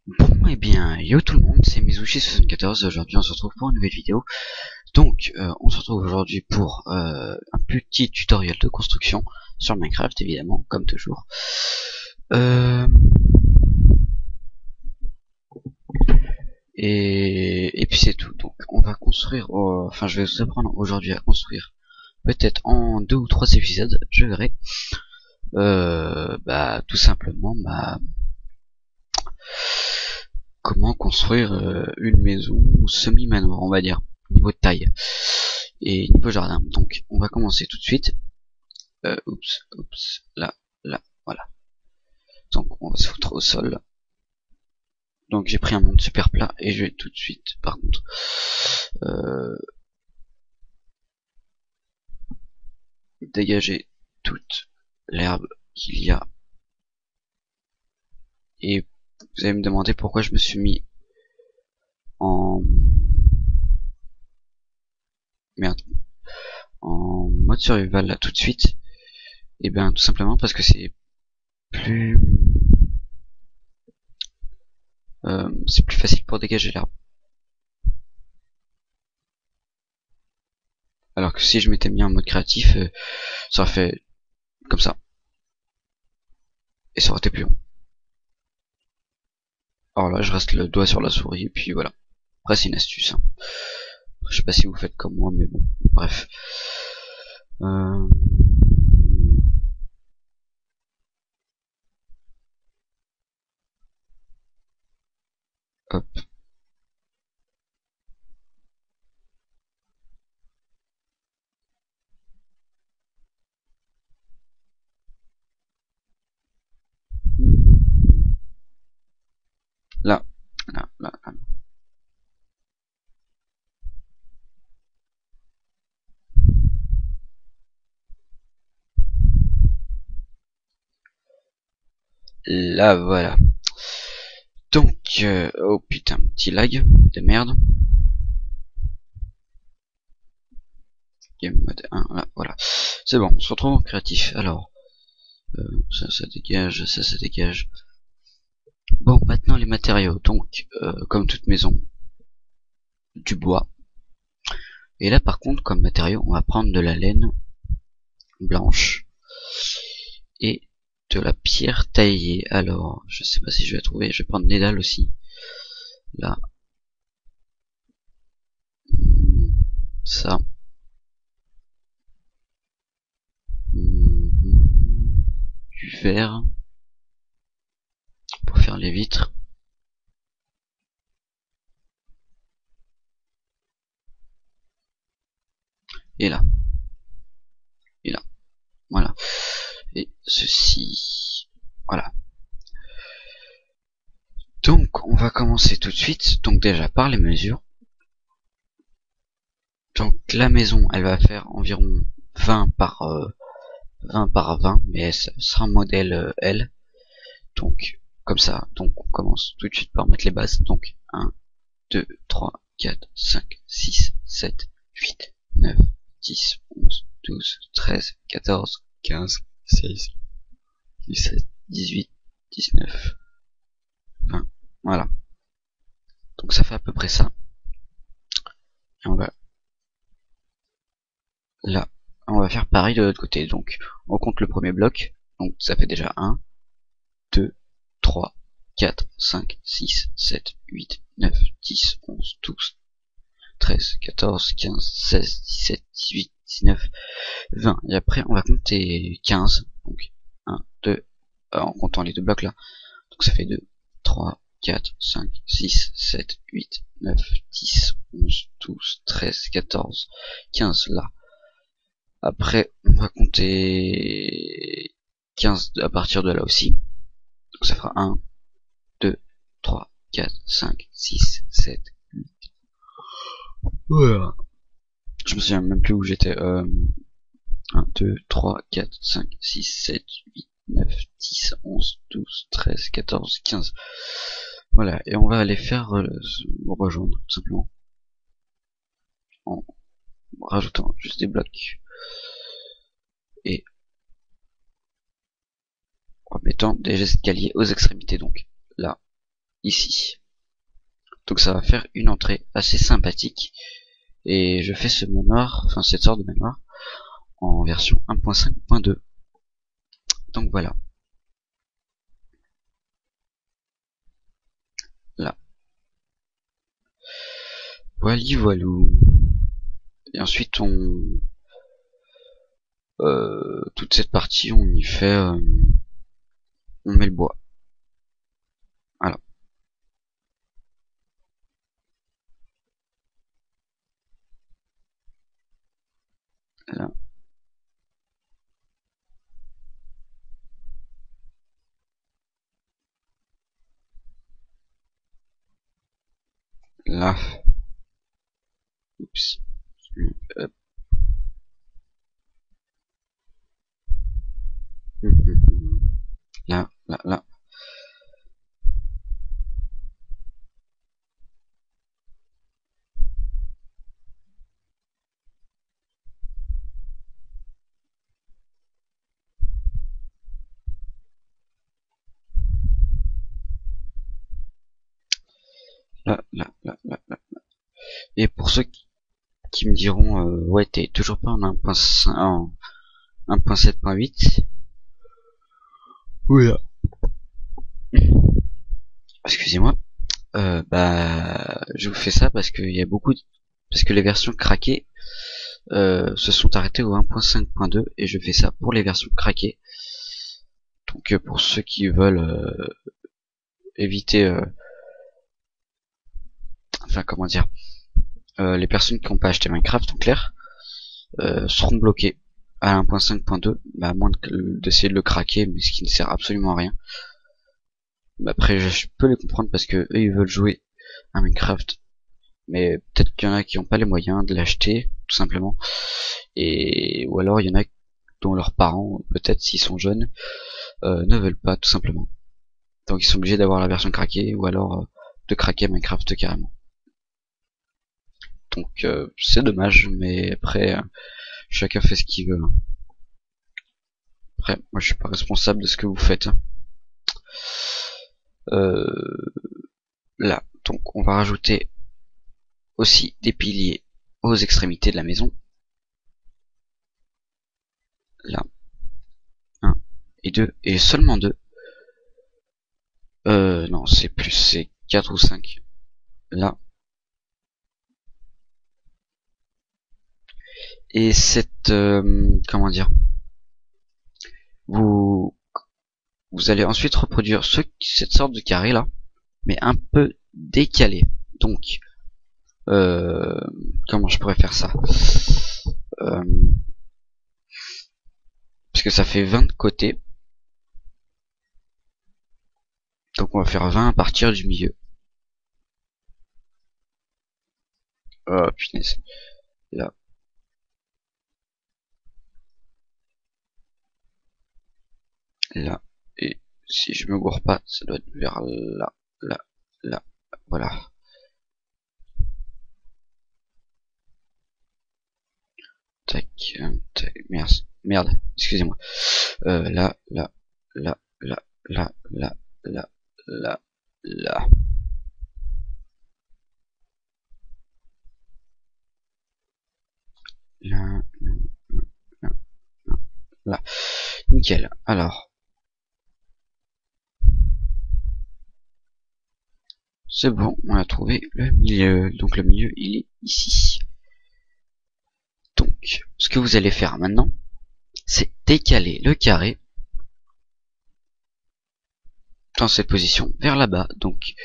Bon et bien, yo tout le monde, c'est Mizushi74, aujourd'hui on se retrouve pour une nouvelle vidéo. Donc, on se retrouve aujourd'hui pour un petit tutoriel de construction sur Minecraft, évidemment, comme toujours. Et puis c'est tout. Donc, on va construire, enfin je vais vous apprendre aujourd'hui à construire, peut-être en 2 ou 3 épisodes, je verrai. Tout simplement, comment construire une maison semi-manoir, on va dire, niveau de taille et niveau jardin. Donc on va commencer tout de suite. Là, voilà. Donc on va se foutre au sol. Donc j'ai pris un monde super plat et je vais tout de suite, par contre, dégager toute l'herbe qu'il y a. Et vous allez me demander pourquoi je me suis mis en merde, en mode survival là tout de suite. Et bien tout simplement parce que c'est plus facile pour dégager l'herbe. Alors que si je m'étais mis en mode créatif, ça aurait fait comme ça. Et ça aurait été plus long. Alors là, je reste le doigt sur la souris et puis voilà. Après, c'est une astuce. Hein. Je sais pas si vous faites comme moi, mais bon, bref. Euh... Hop. Là, là. Là, voilà. Donc, oh putain, petit lag de merde. Game mode 1, là, voilà. C'est bon, on se retrouve en créatif. Alors, ça dégage, ça dégage. Bon, maintenant les matériaux. Donc, comme toute maison, du bois. Et là, par contre, comme matériau, on va prendre de la laine blanche et de la pierre taillée. Alors, je sais pas si je vais la trouver. Je vais prendre des dalles aussi. Là, ça. Du verre pour faire les vitres. Et là. Et là. Voilà. Et ceci. Voilà. Donc, on va commencer tout de suite. Donc déjà par les mesures. Donc la maison, elle va faire environ 20 par 20, mais ça sera un modèle L. Donc comme ça. Donc on commence tout de suite par mettre les bases. Donc 1, 2, 3, 4, 5, 6, 7, 8, 9, 10, 11, 12, 13, 14, 15, 16, 17, 18, 19, 20. Voilà. Donc ça fait à peu près ça. Et on va là, on va faire pareil de l'autre côté. Donc on compte le premier bloc. Donc ça fait déjà 1, 2, 3, 4, 5, 6, 7, 8, 9, 10, 11, 12, 13, 14, 15, 16, 17, 18, 19, 20. Et après, on va compter 15. Donc 1, 2, en comptant les deux blocs là. Donc ça fait 2, 3, 4, 5, 6, 7, 8, 9, 10, 11, 12, 13, 14, 15 là. Après, on va compter 15 à partir de là aussi. Donc ça fera 1, 2, 3, 4, 5, 6, 7, 8. Voilà. Je me souviens même plus où j'étais. 1, 2, 3, 4, 5, 6, 7, 8, 9, 10, 11, 12, 13, 14, 15. Voilà, et on va aller faire rejoindre, tout simplement. En rajoutant juste des blocs. Et en mettant des escaliers aux extrémités, donc là, ici. Donc ça va faire une entrée assez sympathique. Et je fais ce manoir, enfin cette sorte de manoir, en version 1.5.2. Donc voilà. Là. Voili voilou. Et ensuite toute cette partie on y fait on met le bois. Voilà. Là. Là. Oups. Hop. Là, là, là. Là, là, là, là, là. Et pour ceux qui me diront ouais t'es toujours pas en 1.7.8, oui, excusez-moi, je vous fais ça parce qu'il y a parce que les versions craquées se sont arrêtées au 1.5.2 et je fais ça pour les versions craquées. Donc pour ceux qui veulent éviter, enfin comment dire, les personnes qui n'ont pas acheté Minecraft en clair seront bloquées à 1.5.2, à moins d'essayer de le craquer, mais ce qui ne sert absolument à rien. Après je peux les comprendre parce que eux ils veulent jouer à Minecraft, mais peut-être qu'il y en a qui n'ont pas les moyens de l'acheter tout simplement, et ou alors il y en a dont leurs parents peut-être s'ils sont jeunes ne veulent pas tout simplement, donc ils sont obligés d'avoir la version craquée ou alors de craquer Minecraft carrément. Donc c'est dommage, mais après chacun fait ce qu'il veut. Après moi je suis pas responsable de ce que vous faites. Là donc on va rajouter aussi des piliers aux extrémités de la maison. Là, 1 et 2, et seulement 2. Non, c'est plus, c'est 4 ou 5. Là. Et cette, comment dire, vous allez ensuite reproduire cette sorte de carré là, mais un peu décalé. Donc, comment je pourrais faire ça, parce que ça fait 20 de côté. Donc on va faire 20 à partir du milieu. Oh punaise. Là. Là. Et si je me gourre pas, ça doit être vers là, là, là. Voilà. Tac, tac, merde, excusez-moi. Là, là, là, là, là, là, là, là, là. Là, là, là, là, là. Nickel. Alors. C'est bon, on a trouvé le milieu. Donc le milieu, il est ici. Donc, ce que vous allez faire maintenant, c'est décaler le carré dans cette position vers là-bas. Donc,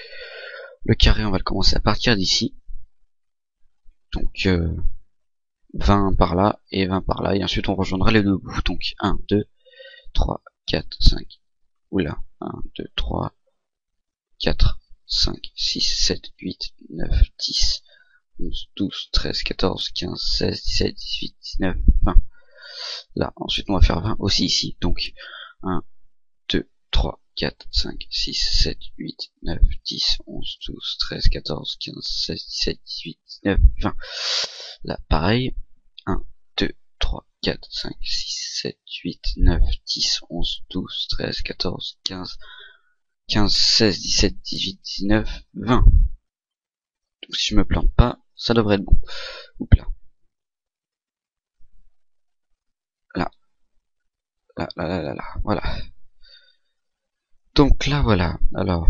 le carré, on va le commencer à partir d'ici. Donc, 20 par là et 20 par là. Et ensuite, on rejoindra les deux bouts. Donc, 1, 2, 3, 4, 5. Oula. 1, 2, 3, 4, 5, 6, 7, 8, 9, 10, 11, 12, 13, 14, 15, 16, 17, 18, 19, 20. Là, ensuite on va faire 20 aussi ici. Donc 1, 2, 3, 4, 5, 6, 7, 8, 9, 10, 11, 12, 13, 14, 15, 16, 17, 18, 19, 20. Là, pareil. 1, 2, 3, 4, 5, 6, 7, 8, 9, 10, 11, 12, 13, 14, 15, 15, 16, 17, 18, 19, 20. Donc si je me plante pas, ça devrait être bon. Oups là. Là. Là, là, là, là, là. Voilà. Donc là, voilà. Alors.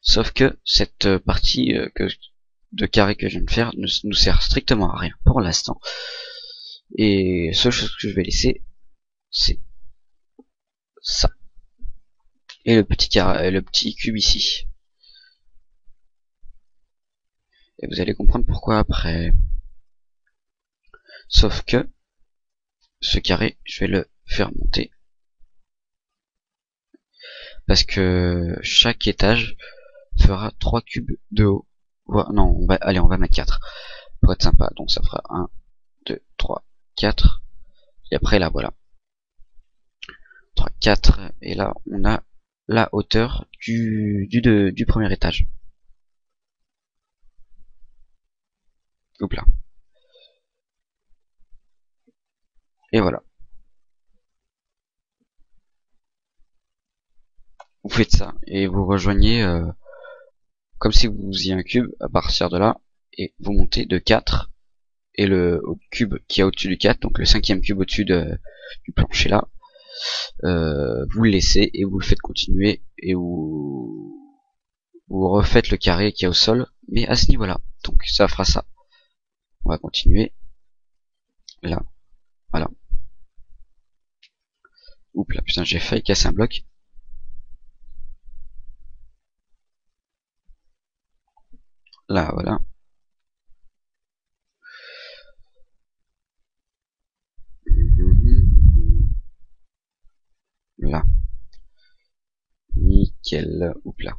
Sauf que cette partie de carré que je viens de faire ne nous sert strictement à rien pour l'instant. Et seule chose que je vais laisser, c'est ça. Et le petit carré, le petit cube ici. Et vous allez comprendre pourquoi après. Sauf que ce carré, je vais le faire monter. Parce que chaque étage fera 3 cubes de haut. Non, on va mettre 4. Pour être sympa. Donc ça fera 1, 2, 3, 4. Et après là, voilà. 3, 4. Et là, on a la hauteur du premier étage. Hop là. Et voilà. Vous faites ça. Et vous rejoignez comme si vous faisiez un cube à partir de là. Et vous montez de 4. Et le cube qui est au-dessus du 4, donc le cinquième cube au-dessus du plancher là, vous le laissez et vous le faites continuer et vous refaites le carré qui est au sol, mais à ce niveau-là. Donc ça fera ça. On va continuer. Là, voilà. Oups là, putain, j'ai failli casser un bloc. Là, voilà. Là. Nickel. Oups là.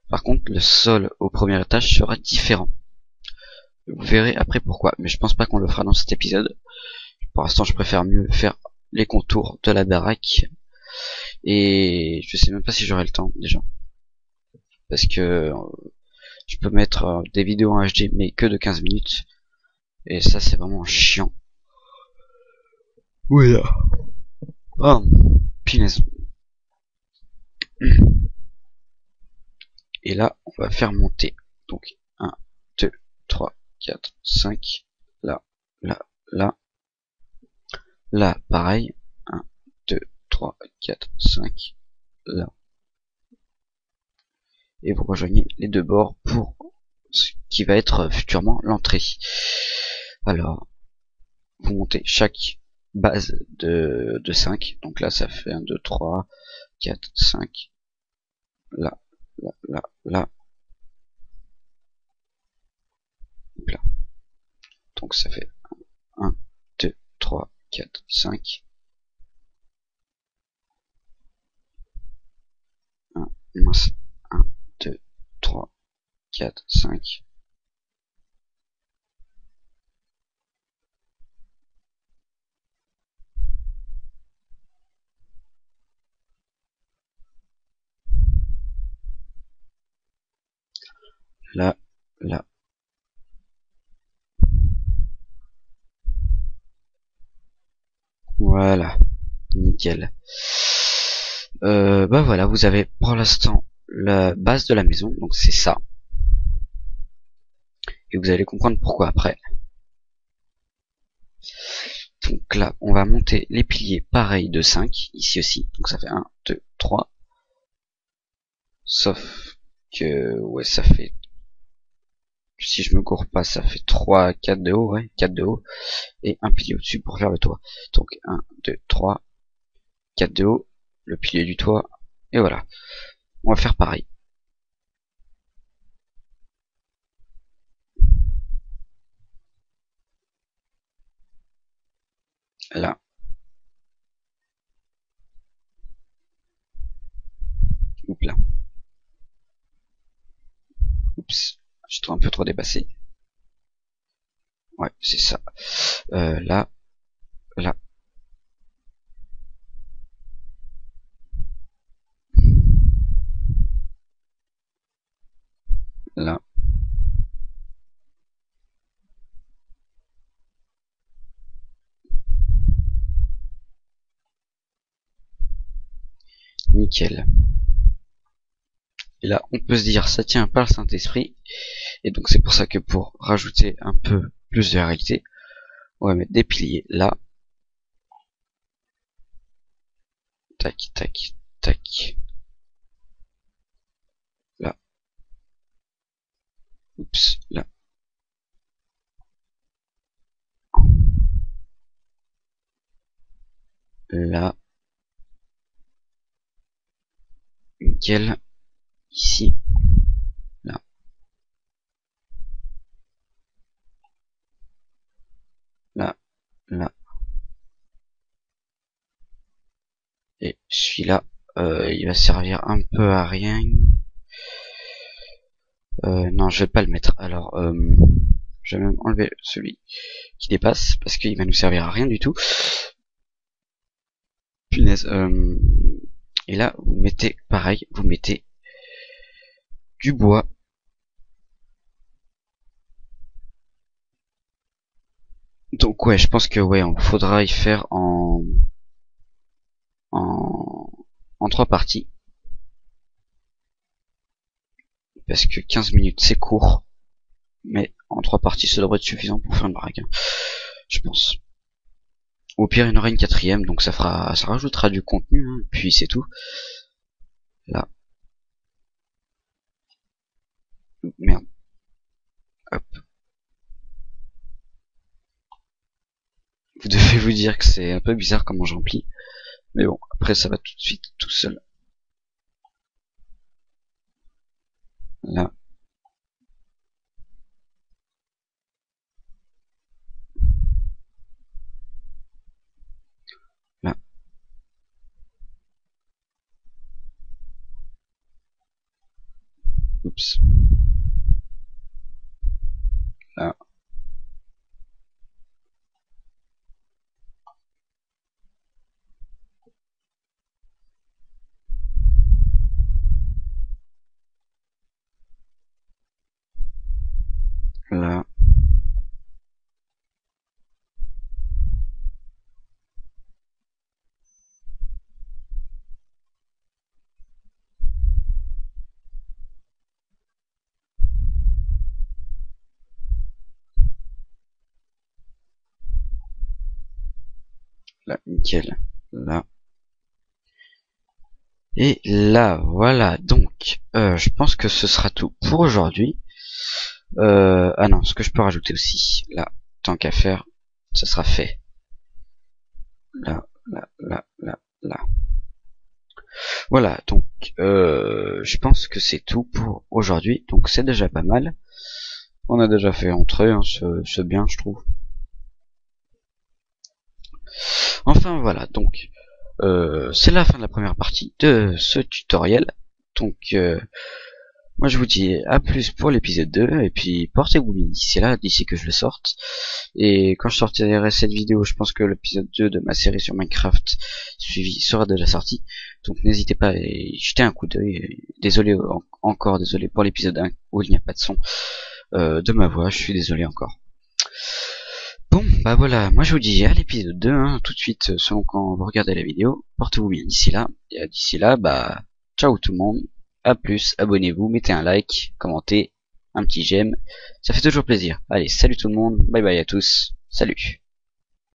Par contre, le sol au premier étage sera différent. Vous verrez après pourquoi, mais je pense pas qu'on le fera dans cet épisode. Pour l'instant, je préfère mieux faire les contours de la baraque. Et je sais même pas si j'aurai le temps déjà. Parce que je peux mettre des vidéos en HD mais que de 15 minutes. Et ça c'est vraiment chiant. Oui. Oh, punaise. Et là, on va faire monter. Donc 1, 2, 3, 4, 5. Là, là, là. Là, pareil. 1, 2, 3, 4, 5. Là. Et vous rejoignez les deux bords pour ce qui va être futurement l'entrée. Alors, vous montez chaque base de 5. Donc là, ça fait 1, 2, 3, 4, 5. Là, là, là, là. Là. Donc ça fait 1, 2, 3, 4, 5. 1, 2, 3, 4, 5. Là, là. Voilà. Nickel. Bah voilà, vous avez pour l'instant la base de la maison, donc c'est ça. Et vous allez comprendre pourquoi après. Donc là, on va monter les piliers pareil de 5, ici aussi. Donc ça fait 1, 2, 3. Sauf que, ouais, ça fait, si je me cours pas, ça fait 3, 4 de haut, ouais, 4 de haut. Et un pilier au-dessus pour faire le toit. Donc 1, 2, 3, 4 de haut, le pilier du toit, et voilà. On va faire pareil. Là. Oups là. Oups. Je trouve un peu trop dépassé. Ouais, c'est ça. Là. Là. Là. nickel. Et là, on peut se dire, ça tient par le Saint-Esprit. Et donc, c'est pour ça que pour rajouter un peu plus de réalité, on va mettre des piliers là. Tac, tac, tac. Là. Oups, là. Là. Nickel. Ici. Là. Là. Là. Et celui-là, il va servir un peu à rien. Non, je vais pas le mettre. Alors, je vais même enlever celui qui dépasse parce qu'il va nous servir à rien du tout. Punaise. Et là, vous mettez pareil, vous mettez du bois. Donc ouais, je pense que ouais, on faudra y faire en 3 parties. Parce que 15 minutes c'est court. Mais en 3 parties ça devrait être suffisant pour faire une baraque. Hein, je pense. Au pire il y en aura une 4ème, donc ça rajoutera du contenu, hein, puis c'est tout. Là. Merde. Hop. Vous devez vous dire que c'est un peu bizarre comment je remplis. Mais bon, après ça va tout de suite tout seul. Là. Là. Oups. Là. Là. Là, nickel. Là. Et là, voilà. Donc, je pense que ce sera tout pour aujourd'hui. Ah non, ce que je peux rajouter aussi, là, tant qu'à faire, ça sera fait. Là, là, là, là, là. Voilà, donc, je pense que c'est tout pour aujourd'hui. Donc, c'est déjà pas mal. On a déjà fait entrer, hein, c'est bien, je trouve. Enfin, voilà, donc, c'est la fin de la première partie de ce tutoriel. Donc, moi je vous dis à plus pour l'épisode 2, et puis portez-vous bien d'ici là, d'ici que je le sorte. Et quand je sortirai cette vidéo, je pense que l'épisode 2 de ma série sur Minecraft suivi sera déjà sorti. Donc n'hésitez pas à y jeter un coup d'œil. Désolé, encore désolé pour l'épisode 1 où il n'y a pas de son de ma voix, je suis désolé encore. Bon, bah voilà, moi je vous dis à l'épisode 2, hein, tout de suite, selon quand vous regardez la vidéo. Portez-vous bien d'ici là, et d'ici là, bah, ciao tout le monde, à plus, abonnez-vous, mettez un like, commentez, un petit j'aime, ça fait toujours plaisir. Allez, salut tout le monde, bye bye à tous, salut.